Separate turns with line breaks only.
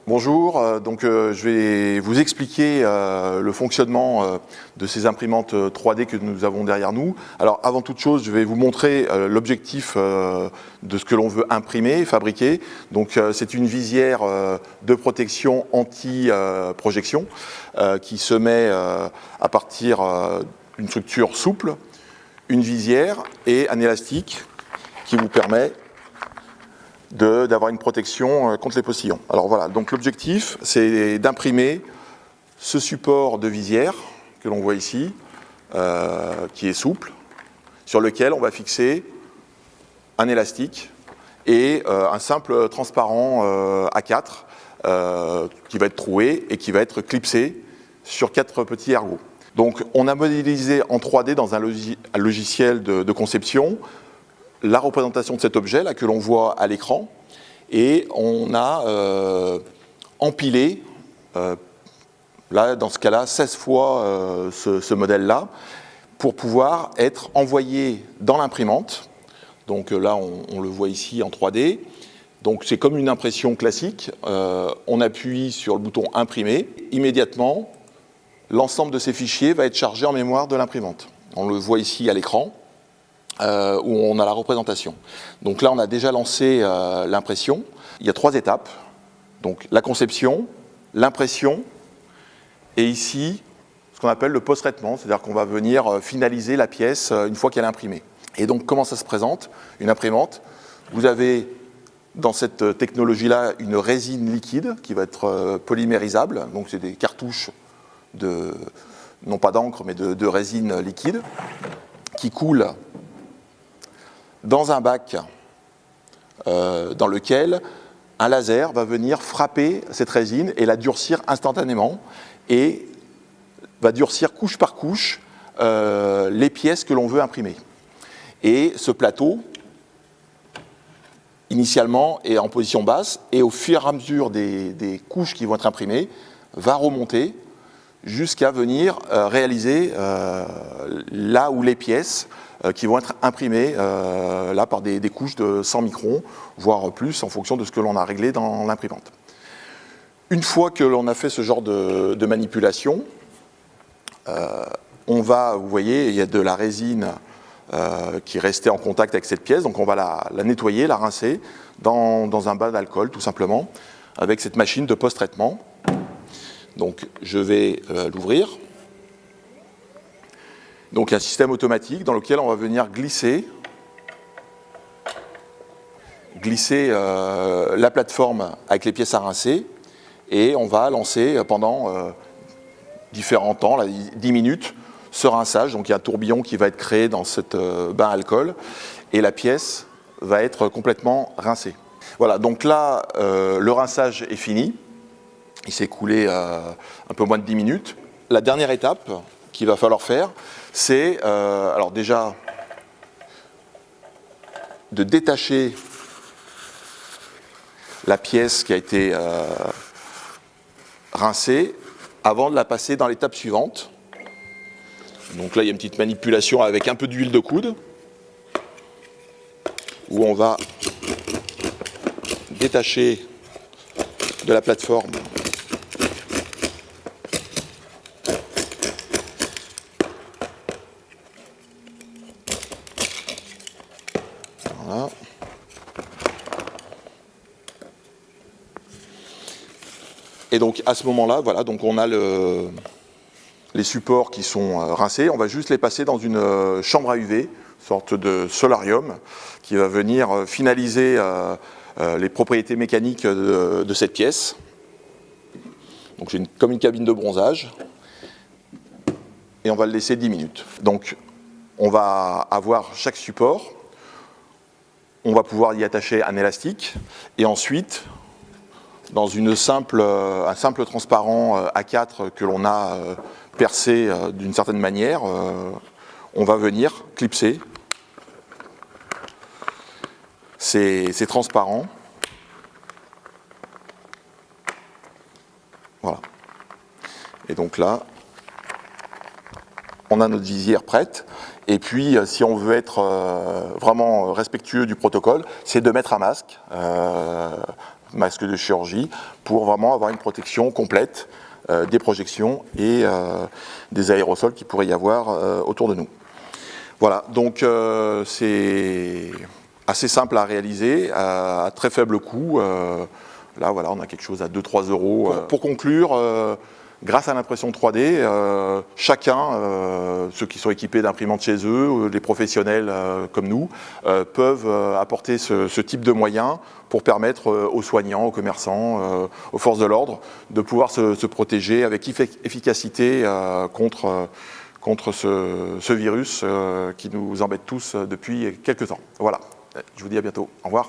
Bonjour, je vais vous expliquer le fonctionnement de ces imprimantes 3D que nous avons derrière nous. Alors avant toute chose, je vais vous montrer l'objectif de ce que l'on veut imprimer, fabriquer. Donc c'est une visière de protection anti-projection qui se met à partir d'une structure souple, une visière et un élastique qui vous permet d'avoir une protection contre les postillons. Alors voilà, donc l'objectif c'est d'imprimer ce support de visière que l'on voit ici, qui est souple, sur lequel on va fixer un élastique et un simple transparent A4 qui va être troué et qui va être clipsé sur 4 petits ergots. Donc on a modélisé en 3D dans un logiciel de conception la représentation de cet objet là que l'on voit à l'écran et on a empilé là dans ce cas-là 16 fois ce modèle là pour pouvoir être envoyé dans l'imprimante. Donc là on le voit ici en 3D, donc c'est comme une impression classique. On appuie sur le bouton imprimer, immédiatement l'ensemble de ces fichiers va être chargé en mémoire de l'imprimante. On le voit ici à l'écran où on a la représentation. Donc là on a déjà lancé l'impression. Il y a 3 étapes, donc la conception, l'impression et ici ce qu'on appelle le post-traitement, c'est-à-dire qu'on va venir finaliser la pièce une fois qu'elle est imprimée. Et donc comment ça se présente? Une imprimante, vous avez dans cette technologie-là une résine liquide qui va être polymérisable, donc c'est des cartouches non pas d'encre mais de résine liquide qui coulent dans un bac dans lequel un laser va venir frapper cette résine et la durcir instantanément et va durcir couche par couche les pièces que l'on veut imprimer. Et ce plateau, initialement, est en position basse et au fur et à mesure des couches qui vont être imprimées, va remonter jusqu'à venir réaliser là où les pièces qui vont être imprimées là par des couches de 100 microns, voire plus en fonction de ce que l'on a réglé dans l'imprimante. Une fois que l'on a fait ce genre de manipulation, on va, vous voyez, il y a de la résine qui est restée en contact avec cette pièce, donc on va la nettoyer, la rincer dans un bain d'alcool tout simplement, avec cette machine de post-traitement. Donc je vais l'ouvrir. Donc un système automatique dans lequel on va venir glisser la plateforme avec les pièces à rincer et on va lancer pendant différents temps, là, 10 minutes, ce rinçage. Donc il y a un tourbillon qui va être créé dans cette bain alcool et la pièce va être complètement rincée. Voilà, donc là le rinçage est fini. Il s'est écoulé un peu moins de 10 minutes. La dernière étape qu'il va falloir faire, c'est alors déjà de détacher la pièce qui a été rincée avant de la passer dans l'étape suivante. Donc là, il y a une petite manipulation avec un peu d'huile de coude où on va détacher de la plateforme voilà. Et donc à ce moment-là, voilà, donc on a les supports qui sont rincés, on va juste les passer dans une chambre à UV, sorte de solarium, qui va venir finaliser les propriétés mécaniques de cette pièce. Donc j'ai comme une cabine de bronzage, et on va le laisser 10 minutes. Donc on va avoir chaque support, on va pouvoir y attacher un élastique, et ensuite, dans un simple transparent A4 que l'on a percé d'une certaine manière, on va venir clipser ces transparents. Voilà. Et donc là, on a notre visière prête. Et puis, si on veut être vraiment respectueux du protocole, c'est de mettre un masque masque de chirurgie, pour vraiment avoir une protection complète des projections et des aérosols qui pourrait y avoir autour de nous. Voilà, donc c'est assez simple à réaliser, à très faible coût. Là, voilà, on a quelque chose à 2-3 euros. Pour conclure, grâce à l'impression 3D, chacun, ceux qui sont équipés d'imprimantes chez eux, les professionnels comme nous, peuvent apporter ce type de moyens pour permettre aux soignants, aux commerçants, aux forces de l'ordre de pouvoir se protéger avec efficacité contre ce virus qui nous embête tous depuis quelques temps. Voilà, je vous dis à bientôt. Au revoir.